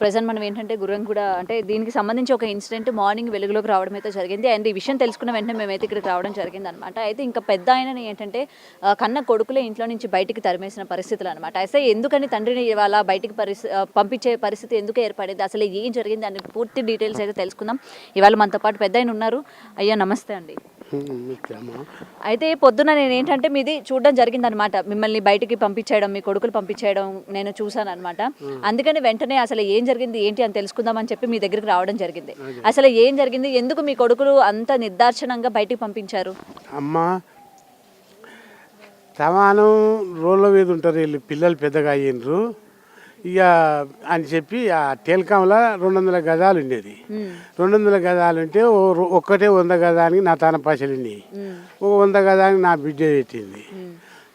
Present మనం ఏంటంటే గుర్రంగూడ అంటే దీనికి సంబంధించి ఒక ఇన్సిడెంట్ మార్నింగ్ వెలుగులోకి రావడం అయితే జరిగింది. అండ్ ఈ విషయం తెలుసుకున్న వెంటనే మేమైతే ఇక్కడికి రావడం జరిగిందనమాట. అయితే ఇంకా పెద్ద ఆయనని ఏంటంటే కన్న కొడుకులే ఇంట్లో నుంచి బయటికి తరిమేసిన పరిస్థితులు అనమాట. అయితే ఎందుకని తండ్రిని ఇవాళ బయటికి పంపించే పరిస్థితి ఎందుకు ఏర్పడింది, అసలు ఏం జరిగింది అని పూర్తి డీటెయిల్స్ అయితే తెలుసుకుందాం. ఇవాళ మనతో పాటు పెద్ద ఆయన ఉన్నారు. అయ్యా నమస్తే అండి. అయితే పొద్దున నేను ఏంటంటే మీది చూడడం జరిగిందనమాట. మిమ్మల్ని బయటికి పంపించేయడం, మీ కొడుకులు పంపించేయడం నేను చూసాను అనమాట. అందుకని వెంటనే అసలు ఏం జరిగింది ఏంటి అని తెలుసుకుందామని చెప్పి మీ దగ్గరికి రావడం జరిగింది. అసలు ఏం జరిగింది, ఎందుకు మీ కొడుకులు అంత నిర్దాక్షిణంగా బయటికి పంపించారు? అమ్మా సమానం రోడ్ల మీద ఉంటారు వీళ్ళు, పిల్లలు పెద్దగా అయ్యిండ్రు ఇక అని చెప్పి ఆ టెలికాంలో 200 గజాలు ఉండేది. 200 గజాలు ఉంటే ఒక్కటే 100 గజానికి నా తాన పైసలు ఉన్నాయి. 100 గజానికి నా బిడ్డ పెట్టింది.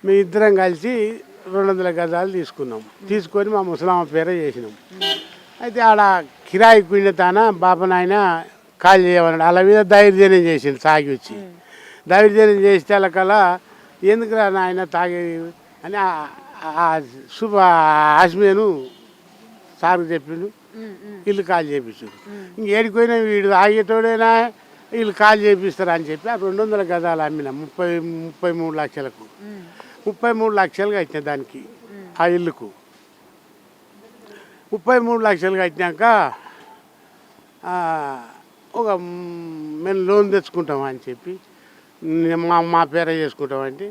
మేము ఇద్దరం కలిసి 200 గజాలు తీసుకున్నాం. తీసుకొని మా ముసలామ పేరే చేసినాం. అయితే ఆడ కిరాయి పిండి తాన బాపనాయన కాల్ చేయమన్నాడు. అలా మీద దైర్జన్యం చేసిండు. తాగి వచ్చి దైర్జన్యం చేస్తే వాళ్ళకల్లా ఎందుకు నాయన తాగి అని ఆస్మేను సార్కు చెప్పిండు. వీళ్ళు కాల్ చేయించు. ఇంకేడిపోయినా వీడు ఆగేటోడైనా వీళ్ళు కాల్ చేపిస్తారు అని చెప్పి ఆ 200 గజాలు అమ్మిన 33 లక్షలకు 33 లక్షలు కట్టిన దానికి ఆ ఇల్లుకు 33 లక్షలు కట్టినాక ఒక మేము లోన్ తెచ్చుకుంటాం అని చెప్పి మా పేర చేసుకుంటామంటే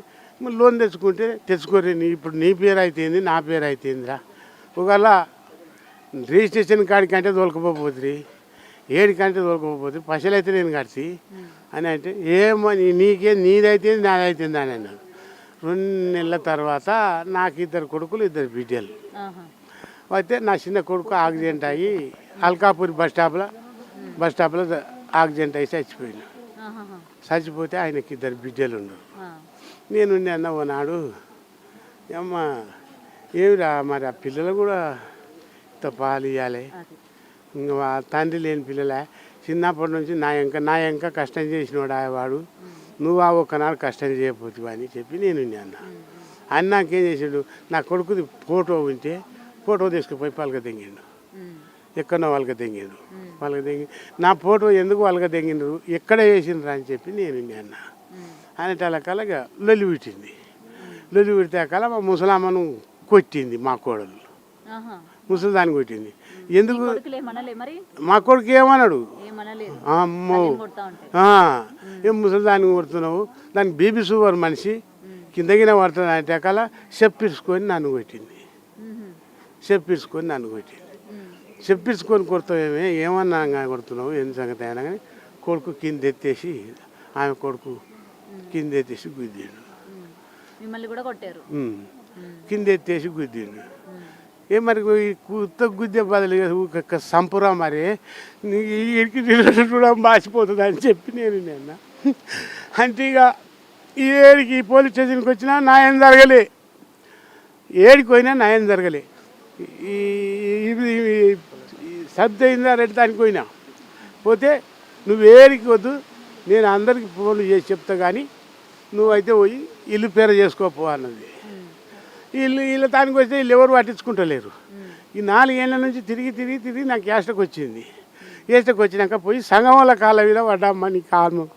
లోన్ తెచ్చుకోరే ఇప్పుడు నీ పేరు అయితేంది నా పేరు అయితేందిరా ఒకవేళ రిజిస్ట్రేషన్ కాడికంటే తోలుకపోతుంది ఏడికంటే తోలుకపోతుంది పైసలు అయితే నేను కడిచి అని అంటే ఏమో నీదైతేంది నాదైతేంది అని అన్నాడు. 2 నెలల తర్వాత నాకు 2 కొడుకులు 2 బిడ్డలు. అయితే నా చిన్న కొడుకు యాక్సిడెంట్ అయ్యి అల్కాపూర్ బస్ స్టాప్లో యాక్సిడెంట్ అయ్యి చచ్చిపోయినా. చచ్చిపోతే ఆయనకి 2 బిడ్డలు ఉన్నారు. నేను అన్న ఓనాడు అమ్మ ఏమిరా మరి ఆ పిల్లలు కూడా ఇంత పాలు ఇవ్వాలి, ఇంకా తండ్రి లేని పిల్లలే చిన్నప్పటి నుంచి నా ఇంకా కష్టం చేసినవాడు వాడు, నువ్వు ఆ ఒక్కనాడు కష్టం చేయకపోతువు అని చెప్పి నేను అన్న నాకేం చేసాడు, నా కొడుకుది ఫోటో ఉంటే ఫోటో తీసుకుపోయి పలక తెంగిండు. ఎక్కడో వాళ్ళకి తెంగిండు. నా ఫోటో ఎందుకు వాళ్ళకి తెంగిండ్రు, ఎక్కడ వేసిండ్రు అని చెప్పి నేను అన్న అనేటలకలగా లొల్లి పెట్టింది. లొల్లి పెడితే కల మా ముసలామ్మను కొట్టింది. మా కోడలు ముసలిదాన్ని కొట్టింది. ఎందుకు మా కొడుకు ఏమన్నాడు, అమ్మో ఏం ముసలిదాన్ని కొడుతున్నావు, దానికి బీబీ షుగర్ మనిషి కిందగిన పడుతుంది అంటే కల చెప్పించుకొని నన్ను కొట్టింది. చెప్పించుకొని కొడతావేమే, ఏమన్నా కొడుతున్నావు ఎందుకు సంగతి అయినా కానీ కొడుకు కింద ఎత్తేసి ఆమె కొడుకు కింద ఎత్తేసి గుద్దిండు. కింద ఎత్తేసి గుద్దిండు. ఏ మరి కొత్త గుద్దే బదులు సంపురా మరి ఇడికి కూడా మాసిపోతుంది అని చెప్పి నేను అంటే ఇక ఏడికి పోలీస్ స్టేషన్కి వచ్చినా న్యాయం జరగలే, ఏడికి పోయినా న్యాయం జరగలే. ఈ సర్ది అయిందా రెడ్డి దానికి పోయినా పోతే నువ్వు ఏడికి వద్దు, నేను అందరికి ఫోన్లు చేసి చెప్తా కానీ నువ్వైతే పోయి ఇల్లు పేర చేసుకోపో అన్నది. వీళ్ళ దానికి వస్తే వీళ్ళు ఎవరు పట్టించుకుంటలేరు. ఈ 4 ఏళ్ళ నుంచి తిరిగి నాకు ఏస్టకు వచ్చింది. ఏస్టకు వచ్చినాక పోయి సంఘం వాళ్ళ కాళ్ళ మీద పడ్డామ్మా నీ కారణం.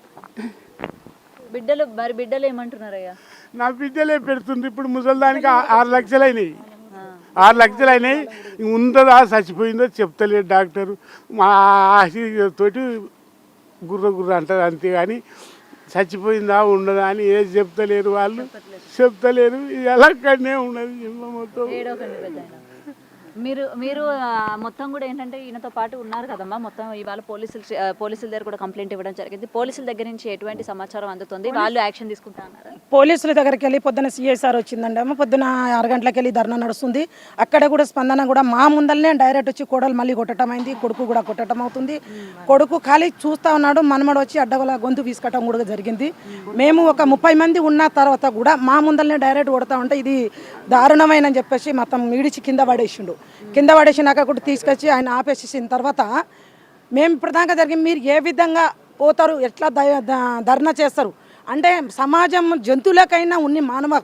బిడ్డలు ఏమంటున్నారయ్యా? నా బిడ్డలే పెడుతుంది. ఇప్పుడు ముసలిదానికి 6 లక్షలు అయినాయి. 6 లక్షలు అయినాయి. ఉంటుందా చచ్చిపోయిందో చెప్తలేదు డాక్టరు. మా తోటి గుర్ర అంటారు అంతే కానీ చచ్చిపోయిందా ఉండదా అని ఏది చెప్తలేరు వాళ్ళు, చెప్తలేరు. ఎలాగనే ఉన్నది మొత్తం. మీరు మొత్తం కూడా ఏంటంటే ఈయనతో పాటు ఉన్నారు కదమ్మా. మొత్తం ఇవాళ పోలీసుల దగ్గర కూడా కంప్లైంట్ ఇవ్వడం జరిగింది. పోలీసుల దగ్గర నుంచి ఎటువంటి సమాచారం అందుతుంది, వాళ్ళు యాక్షన్ తీసుకుంటున్నారు? పోలీసుల దగ్గరికి వెళ్ళి పొద్దున సిఐసార్ వచ్చిందండి అమ్మ. పొద్దున 6 గంటలకు వెళ్ళి ధర్నా నడుస్తుంది. అక్కడ కూడా స్పందన కూడా మా ముందరనే డైరెక్ట్ వచ్చి కోడలు మళ్ళీ కొట్టడం అయింది, కొడుకు కూడా కొట్టడం అవుతుంది. కొడుకు ఖాళీ చూస్తూ ఉన్నాడు, మనమడు వచ్చి అడ్డగల గొంతు వీసుకోవటం కూడా జరిగింది. మేము ఒక 30 మంది ఉన్న తర్వాత కూడా మా ముందరనే డైరెక్ట్ కొడతా ఉంటే ఇది దారుణమైన చెప్పేసి మొత్తం ఈడిచి కింద పడేసిండు. కింద పడేసినాక కూడా తీసుకొచ్చి ఆయన ఆపేసేసిన తర్వాత మేము ఇప్పటిదాకా జరిగింది, మీరు ఏ విధంగా పోతారు, ఎట్లా ధర్నా చేస్తారు అంటే సమాజం జంతువులకైనా ఉన్ని మానవ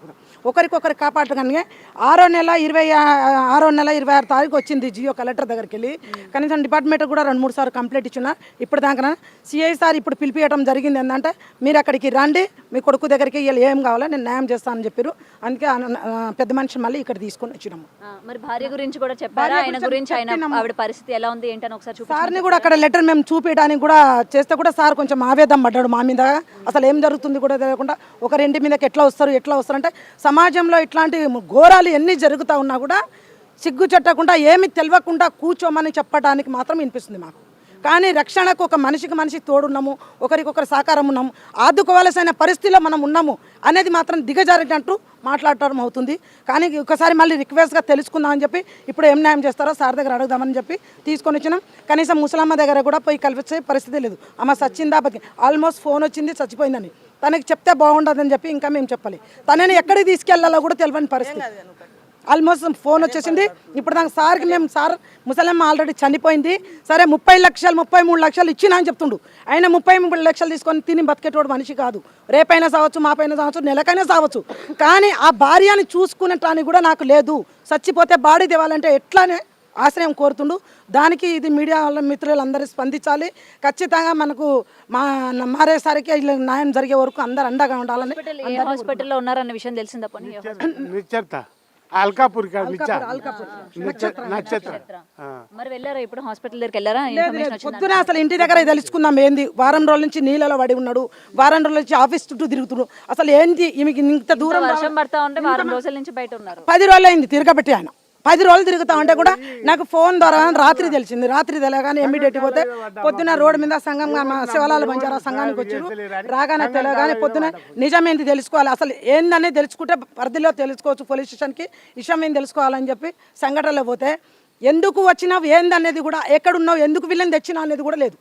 ఒకరికొకరు కాపాడగానే 6వ నెల 26 తారీఖు వచ్చింది జియో కలెక్టర్ దగ్గరికి వెళ్ళి. కనీసం డిపార్ట్మెంట్ కూడా 2-3 సార్లు కంప్లైంట్ ఇచ్చిన. ఇప్పుడు దాకా సిఐ సార్ ఇప్పుడు పిలిపియడం జరిగింది. ఏంటంటే మీరు అక్కడికి రండి, మీ కొడుకు దగ్గరికి వీళ్ళు ఏం కావాలో నేను న్యాయం చేస్తానని చెప్పారు. అందుకే పెద్ద మనిషి మళ్ళీ ఇక్కడ తీసుకొని వచ్చినాము. మరి భార్య గురించి కూడా చెప్పారా? ఆయన గురించి ఆవిడ పరిస్థితి ఎలా ఉంది ఏంటని ఒకసారి చూపించండి. సార్ని కూడా అక్కడ లెటర్ మేము చూపించడానికి కూడా చేస్తే కూడా సార్ కొంచెం ఆవేదం పడ్డాడు మా మీద. అసలు ఏం జరుగుతుంది కూడా తెలియకుండా ఒకరింటి మీదకి ఎట్లా వస్తారు అంటే సమాజంలో ఇట్లాంటి ఘోరాలు ఎన్ని జరుగుతూ ఉన్నా కూడా సిగ్గు చెట్టకుండా ఏమి తెలియకుండా కూర్చోమని చెప్పడానికి మాత్రం వినిపిస్తుంది మాకు. కానీ రక్షణకు ఒక మనిషి తోడున్నాము, ఒకరికొకరు సహకారం ఉన్నాము, ఆదుకోవాల్సిన పరిస్థితిలో మనం ఉన్నాము అనేది మాత్రం దిగజారినట్టు మాట్లాడటం అవుతుంది. కానీ ఒకసారి మళ్ళీ రిక్వెస్ట్గా తెలుసుకుందామని చెప్పి ఇప్పుడు ఏం న్యాయం చేస్తారో సార్ దగ్గర అడుగుదామని చెప్పి తీసుకొని వచ్చినాం. కనీసం ముసలమ్మ దగ్గర కూడా పోయి కలిపించే పరిస్థితి లేదు. ఆమె సచ్చిందా ఆల్మోస్ట్ ఫోన్ వచ్చింది చచ్చిపోయిందని తనకి చెప్తే బాగుండదని చెప్పి ఇంకా మేము చెప్పాలి. తనని ఎక్కడికి తీసుకెళ్లాలో కూడా తెలియని పరిస్థితి. ఆల్మోస్ట్ ఫోన్ వచ్చేసింది. ఇప్పుడు దానికి సార్కి మేము సార్ ముసలమ్మ ఆల్రెడీ చనిపోయింది, సరే 30 లక్షలు 33 లక్షలు ఇచ్చినా అని చెప్తుండు. ఆయన 33 లక్షలు తీసుకొని తిని బతికేటోడు మనిషి కాదు. రేపైనా సావచ్చు, మాపైనా సావచ్చు, నెలకైనా సావచ్చు. కానీ ఆ భార్యని చూసుకునేటానికి కూడా నాకు లేదు. చచ్చిపోతే బాడీ తేవాలంటే ఎట్లానే ఆశ్రయం కోరుతుండు. దానికి ఇది మీడియా వాళ్ళ మిత్రులందరూ స్పందించాలి. ఖచ్చితంగా మనకు మారేసరికి ఇలా న్యాయం జరిగే వరకు అందరు అండగా ఉండాలని. హాస్పిటల్లో ఉన్నారన్న విషయం తెలిసిందా? అల్కాపూర్ నక్షత్ర. మరి వెళ్ళారా ఇప్పుడు హాస్పిటల్ దగ్గరికి వెళ్ళారా? పొద్దున అసలు ఇంటి దగ్గర తెలుసుకుందాం ఏంది. వారం రోజుల నుంచి నీళ్ళలో పడి ఉన్నాడు, వారం రోజుల నుంచి ఆఫీస్ చుట్టూ తిరుగుతున్నాడు. అసలు ఏంది ఈమెకి ఇంత దూరం వర్షం పడతా ఉంటే వారం రోజుల నుంచి బయట ఉన్నారు. 10 రోజులు అయింది తిరగబెట్టి. ఆయన 10 రోజులు తిరుగుతా ఉంటే కూడా నాకు ఫోన్ ద్వారా రాత్రి తెలిసింది. రాత్రి తెలియగానే ఇమ్మీడియట్ పోతే పొద్దున రోడ్డు మీద సంఘం శివలాల బంజారా సంఘానికి వచ్చారు. రాగానే తెలియగానే పొద్దున నిజమేంది తెలుసుకోవాలి, అసలు ఏందనేది తెలుసుకుంటే పరిధిలో తెలుసుకోవచ్చు. పోలీస్ స్టేషన్కి విషయం ఏం తెలుసుకోవాలని చెప్పి సంఘటనలో పోతే ఎందుకు వచ్చినావు ఏందనేది కూడా, ఎక్కడున్నావు, ఎందుకు వీళ్ళని తెచ్చినా అనేది కూడా లేదు.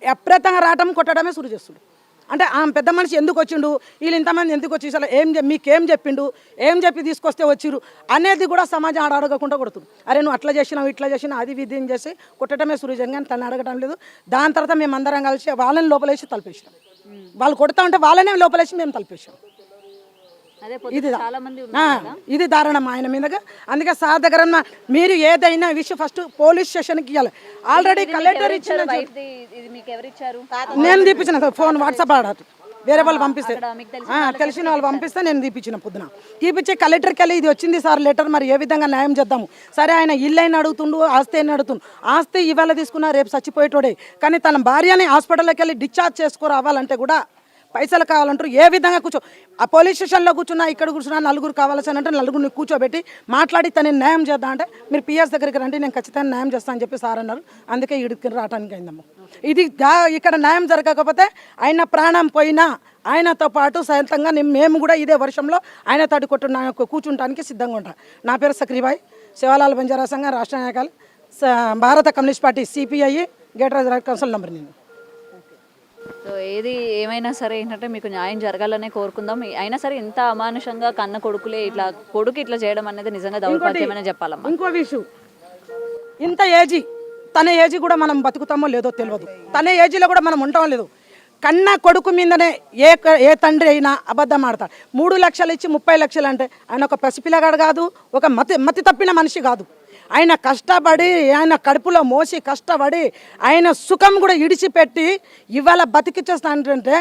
అప్రతంగా రావటం కొట్టడమే సురు చేస్తుండు. అంటే ఆ పెద్ద మనిషి ఎందుకు వచ్చిండు, వీళ్ళు ఇంతమంది ఎందుకు వచ్చి అసలు మీకేం చెప్పిండు, ఏం చెప్పి తీసుకొస్తే వచ్చిరు అనేది కూడా సమాజం అడగకుండా కొడుతుంది. అరే నువ్వు అట్లా చేసినావు ఇట్లా చేసినా అది విధి చేసి కొట్టడమే సురుజంగా తను అడగడం లేదు. దాని తర్వాత మేము అందరం కలిసి వాళ్ళని లోపలేసి తలపేసినాం. వాళ్ళు కొడతా ఉంటే వాళ్ళనే లోపలేసి మేము తలపేసాం. ఇది దారుణం ఆయన మీదగా. అందుకే సార్ దగ్గర మీరు ఏదైనా విషయం ఫస్ట్ పోలీస్ స్టేషన్కి ఇవ్వాలి. ఆల్రెడీ కలెక్టర్ ఇచ్చిన నేను తీపించిన ఫోన్ వాట్సాప్ ఆడదు వేరే వాళ్ళు పంపిస్తే తెలిసిన వాళ్ళు పంపిస్తే నేను తీపించిన పొద్దున తీపిచ్చి కలెక్టర్కి వెళ్ళి ఇది వచ్చింది సార్ లెటర్, మరి ఏ విధంగా న్యాయం చేద్దాము. సరే ఆయన ఇల్లు అయినా అడుగుతుండు, ఆస్తి అయినా అడుగుతుండు. ఆస్తి ఇవాళ తీసుకున్నా రేపు చచ్చిపోయేటోడే. కానీ తన భార్యని హాస్పిటల్కి వెళ్ళి డిశ్చార్జ్ చేసుకురావాలంటే కూడా పైసలు కావాలంటారు. ఏ విధంగా ఆ పోలీస్ స్టేషన్లో కూర్చున్నా, ఇక్కడ కూర్చున్నా, నలుగురు కావాల్సిన అంటే నలుగురిని కూర్చోబెట్టి మాట్లాడి తను న్యాయం చేద్దాం అంటే మీరు పిఎస్ దగ్గరికి రండి, నేను ఖచ్చితంగా న్యాయం చేస్తానని చెప్పి సార్ అన్నారు. అందుకే ఇడికి రావడానికి అయిందమ్మ. ఇది ఇక్కడ న్యాయం జరగకపోతే ఆయన ప్రాణం పోయినా ఆయనతో పాటు సొంతంగా మేము కూడా ఇదే వర్షంలో ఆయన తడి కూర్చుంటానికి సిద్ధంగా ఉంటాం. నా పేరు సక్రీబాయ్, శివలాల్ బంజారా సంఘం రాష్ట్ర నాయకులు, భారత communist party CPI getter council number. నేను సో ఏది ఏమైనా సరే ఏంటంటే మీకు న్యాయం జరగాలనే కోరుకుందాం. అయినా సరే ఇంత అమానుషంగా కన్న కొడుకులే కొడుకు ఇట్లా చేయడం అనేది నిజంగా దౌర్భాగ్యమనే చెప్పాలమ్మా. ఇంకో విషయం, ఇంత ఏజీ తన ఏజీ కూడా మనం బతుకుతామో లేదో తెలియదు. తన ఏజీలో కూడా మనం ఉంటామో లేదు. కన్న కొడుకు మీదనే ఏ తండ్రి అయినా అబద్ధం ఆడతాడు. 3 లక్షలు ఇచ్చి 30 లక్షలు అంటే ఆయన ఒక పసిపిల్లగాడు కాదు, ఒక మతి తప్పిన మనిషి కాదు. ఆయన కష్టపడి ఆయన కడుపులో మోసి కష్టపడి ఆయన సుఖం కూడా ఇడిచిపెట్టి ఇవాళ బతికిచ్చేస్తానంటే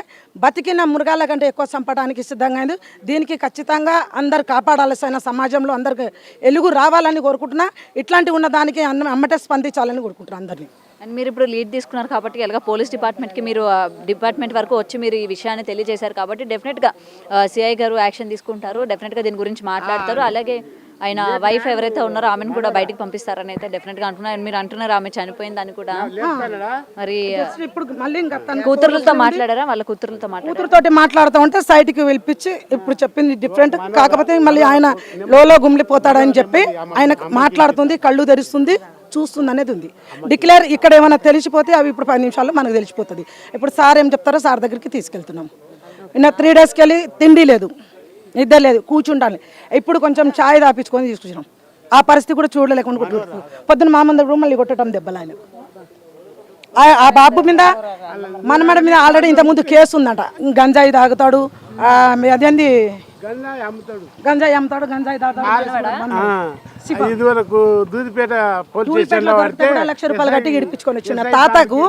బతికిన మృగాల కంటే ఎక్కువ చంపడానికి సిద్ధంగా అయింది. దీనికి ఖచ్చితంగా అందరు కాపాడాల్సిన సమాజంలో అందరికి ఎలుగు రావాలని కోరుకుంటున్నా. ఇట్లాంటి ఉన్న దానికి అమ్మటే స్పందించాలని కోరుకుంటున్నా అందరినీ. అండ్ మీరు ఇప్పుడు లీడ్ తీసుకున్నారు కాబట్టి ఎలాగ పోలీస్ డిపార్ట్మెంట్కి మీరు డిపార్ట్మెంట్ వరకు వచ్చి మీరు ఈ విషయాన్ని తెలియజేశారు కాబట్టి డెఫినెట్గా సిఐ గారు యాక్షన్ తీసుకుంటారు. డెఫినెట్గా దీని గురించి మాట్లాడతారు. అలాగే ఆయన వైఫ్ ఎవరైతే ఉన్నారో ఆమెను కూడా బయటికి పంపిస్తారని అయితే డెఫినెట్గా అంటున్నారు. మీరు అంటున్నారు ఆమె చనిపోయిందని కూడా. మరి ఇప్పుడు మళ్ళీ కూతురులతో మాట్లాడారా? వాళ్ళ కూతురుతో మాట్లాడుతూ ఉంటే సైట్కి పిలిపించి ఇప్పుడు చెప్పింది డిఫరెంట్. కాకపోతే మళ్ళీ ఆయన లోలో గుమిలిపోతాడని చెప్పి ఆయన మాట్లాడుతుంది, కళ్ళు తెరుస్తుంది, చూస్తుంది అనేది ఉంది. డిక్లేర్ ఇక్కడ ఏమైనా తెలిసిపోతే అవి ఇప్పుడు 10 నిమిషాల్లో మనకు తెలిసిపోతుంది. ఇప్పుడు సార్ ఏం చెప్తారో సార్ దగ్గరికి తీసుకెళ్తున్నాం. నిన్న 3 డేస్కి వెళ్ళి తిండి లేదు, నిద్ర లేదు, కూర్చుంటాను. ఇప్పుడు కొంచెం ఛాయ్ తాపించుకొని తీసుకొచ్చినాం. ఆ పరిస్థితి కూడా చూడలేకుండా పొద్దున్న మా ముందు మళ్ళీ కొట్టడం దెబ్బలు. ఆయన ఆ బాబు మీద మనమడ మీద ఆల్రెడీ ఇంతకుముందు కేసు ఉందంట. గంజాయి తాగుతాడు, అదేంది గంజాయి అమ్ముతాడు. గంజాయి తాగుతాడు. ఇదివరకు దూదిపేట పోలీస్ స్టేషన్ లో పడితే ₹1,00,000 కట్టి ఇడిపించుకొని వచ్చిన తాతకు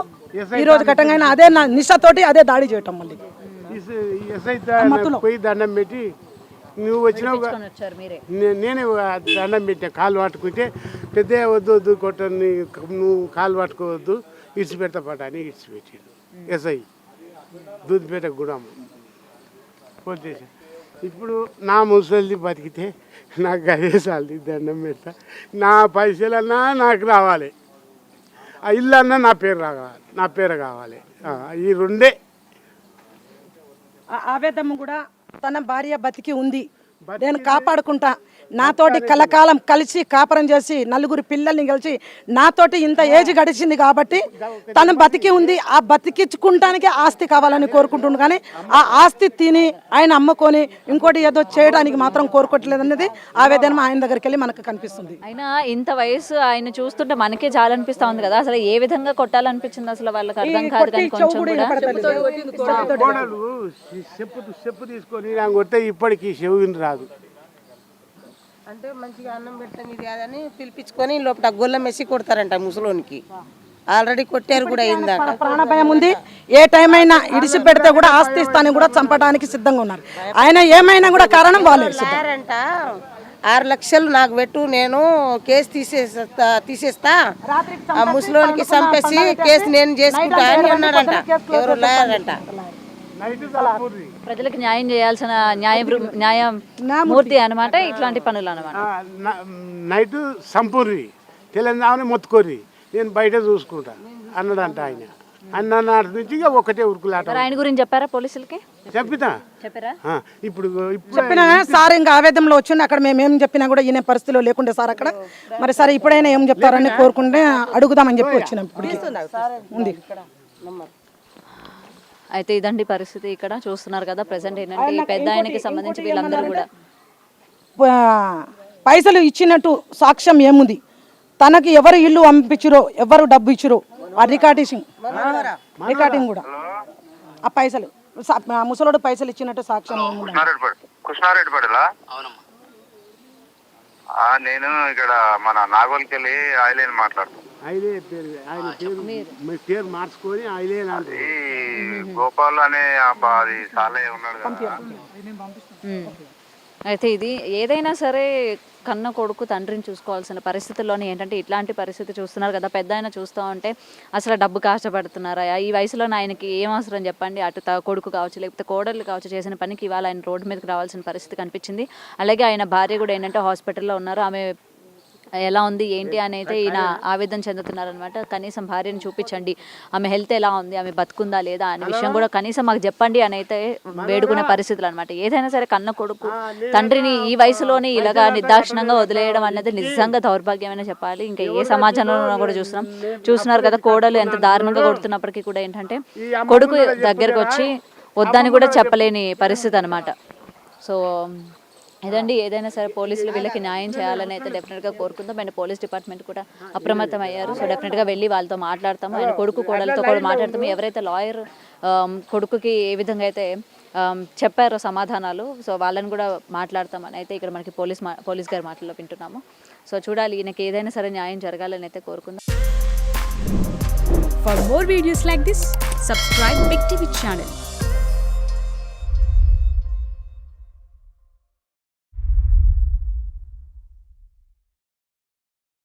ఈ రోజు ఘటంగా అదే నిశతోటి అదే దాడి చేయటం. మళ్ళీ ఎస్ఐ పోయి దండం పెట్టి నువ్వు వచ్చినావు వచ్చారు మీరే. నేనే దండం పెట్టా, కాలు పట్టుకుంటే పెద్ద వద్దు కొట్టని, నువ్వు కాలు పట్టుకోవద్దు, ఇడిచిపెడతా పట అని ఇడిచిపెట్టాడు ఎస్ఐ దూదిపేట గుడం పోలీస్ స్టేషన్. ఇప్పుడు నా ముసలిది బతికితే నాకు అదే సాల్ది, దండం పెడతా. నా పైసలన్నా నాకు రావాలి, ఆ ఇల్లు అన్నా నా పేరు కావాలి. ఈ రెండే. ఆవేదమ్మ కూడా తన భార్య బతికి ఉంది, నేను కాపాడుకుంటా, నాతోటి కలకాలం కలిసి కాపురం చేసి నలుగురు పిల్లల్ని కలిసి నాతోటి ఇంత ఏజ్ గడిచింది కాబట్టి తను బతికి ఉంది. ఆ బతికించుకుంటానికి ఆస్తి కావాలని కోరుకుంటుంది, కానీ ఆ ఆస్తి తిని ఆయన అమ్ముకొని ఇంకోటి ఏదో చేయడానికి మాత్రం కోరుకోవట్లేదు అనేది ఆవేదన ఆయన దగ్గరికి వెళ్ళి మనకు కనిపిస్తుంది. అయినా ఇంత వయసు ఆయన చూస్తుంటే మనకే చాలా అనిపిస్తా ఉంది కదా, అసలు ఏ విధంగా కొట్టాలనిపించింది అసలు వాళ్ళకి అర్థం కాదు. కానీ కొంచెం కూడా కోడలు చెప్పు తీసుకొని నాకు కొడితే ఇప్పటికీ చెవిని రాదు. అంటే మంచిగా అన్నం పెట్టని ఇది అని పిలిపించుకొని లోపల గొల్ల మెసి కొడతారంట ముసలోనికి. ఆల్రెడీ కొట్టారు కూడా అయిందాక. ప్రాణభయం ఉంది, ఏ టైం అయినా ఇడిసి పెడితే కూడా ఆస్తి ఇస్తాన్ని కూడా చంపడానికి సిద్ధంగా ఉన్నారు. ఆయన ఏమైనా కూడా కారణం వాళ్ళే. అంట 6 లక్షలు నాకు పెట్టు, నేను కేసు తీసేస్తా, ఆ ముసలోనికి చంపేసి కేసు నేను చేసుకుంటా అని అన్నాడంట. ఎవరు లాయర్ అంట. ప్రజలకు న్యాయం చేయాల్సిన న్యాయమూర్తి అనమాట ఇట్లాంటి పనులు అనమాట. నైట్ సంపూర్రి తెలంగాణ మొత్తుకోర్రి, నేను బయట చూసుకుంటా అన్నాడంట ఆయన. అన్న నాటి నుంచి ఇక ఒకటే ఉరుకులాట. ఆయన గురించి చెప్పారా పోలీసులకి? చెప్పారా? ఇప్పుడు చెప్పినా సార్ ఇంకా ఆవేదనలో వచ్చింది. అక్కడ మేము ఏం చెప్పినా కూడా ఈయన పరిస్థితిలో లేకుండే సార్ అక్కడ. మరి సరే ఇప్పుడైనా ఏం చెప్తారని కోరుకుంటే అడుగుదామని చెప్పి వచ్చినాం. ఇప్పుడు ఉంది. అయితే ఇదండి పరిస్థితి. ఇక్కడ చూస్తున్నారు కదా ప్రెసెంట్ ఏంటంటే ఈ పెద్ద ఆయనకి సంబంధించి వీళ్ళందరూ కూడా పైసలు ఇచ్చినట్టు సాక్ష్యం ఏముంది, తనకి ఎవరు ఇల్లు పంపించురో ఎవరు డబ్బు ఇచ్చిరో ఆ రికార్డింగ్ కూడా ఆ పైసలు ముసలోడు పైసలు ఇచ్చినట్టు సాక్ష్యం ఏముంది. కృష్ణారెడ్డిపేటలా? నేను ఇక్కడ మన నాగోల్కెళ్ళి ఆయిలేని మాట్లాడుతాను. పేరు మార్చుకొని గోపాల్ అనే అది సాలయ్య ఉన్నాడు కదా. అయితే ఇది ఏదైనా సరే కన్న కొడుకు తండ్రిని చూసుకోవాల్సిన పరిస్థితుల్లోనే ఏంటంటే ఇట్లాంటి పరిస్థితి చూస్తున్నారు కదా. పెద్ద ఆయన చూస్తూ ఉంటే అసలు డబ్బు కష్టపడుతున్నారా, ఈ వయసులో ఆయనకి ఏం అవసరం చెప్పండి. అటు కొడుకు కావచ్చు లేకపోతే కోడళ్ళు కావచ్చు, చేసిన పనికి ఇవాళ ఆయన రోడ్డు మీదకి రావాల్సిన పరిస్థితి కనిపించింది. అలాగే ఆయన భార్య కూడా ఏంటంటే హాస్పిటల్లో ఉన్నారు. ఆమె ఎలా ఉంది ఏంటి అని అయితే ఈయన ఆవేదన చెందుతున్నారనమాట. కనీసం భార్యను చూపించండి, ఆమె హెల్త్ ఎలా ఉంది, ఆమె బతుకుందా లేదా అనే విషయం కూడా కనీసం మాకు చెప్పండి అని అయితే వేడుకునే పరిస్థితులు అనమాట. ఏదైనా సరే కన్న కొడుకు తండ్రిని ఈ వయసులోనే ఇలాగా నిర్దాక్షిణంగా వదిలేయడం అనేది నిజంగా దౌర్భాగ్యమైన చెప్పాలి. ఇంకా ఏ సమాజంలో కూడా చూస్తున్నారు కదా, కోడలు ఎంత దారుణంగా కొడుతున్నప్పటికీ కూడా ఏంటంటే కొడుకు దగ్గరకు వచ్చి వద్దని కూడా చెప్పలేని పరిస్థితి అనమాట. సో ఇదండి, ఏదైనా సరే పోలీసులు వీళ్ళకి న్యాయం చేయాలని అయితే డెఫినెట్గా కోరుకుందాం. అండ్ పోలీస్ డిపార్ట్మెంట్ కూడా అప్రమత్తం అయ్యారు. సో డెఫినెట్గా వెళ్ళి వాళ్ళతో మాట్లాడతాము. అండ్ కొడుకు కోడలతో కూడా మాట్లాడతాము. ఎవరైతే లాయర్ కొడుకుకి ఏ విధంగా అయితే చెప్పారో సమాధానాలు, సో వాళ్ళని కూడా మాట్లాడతామని అయితే ఇక్కడ మనకి పోలీస్ గారి మాటల్లో వింటున్నాము. సో చూడాలి, ఈయనకి ఏదైనా సరే న్యాయం జరగాలని అయితే కోరుకుందాం. For more videos like this, subscribe Big TV channel.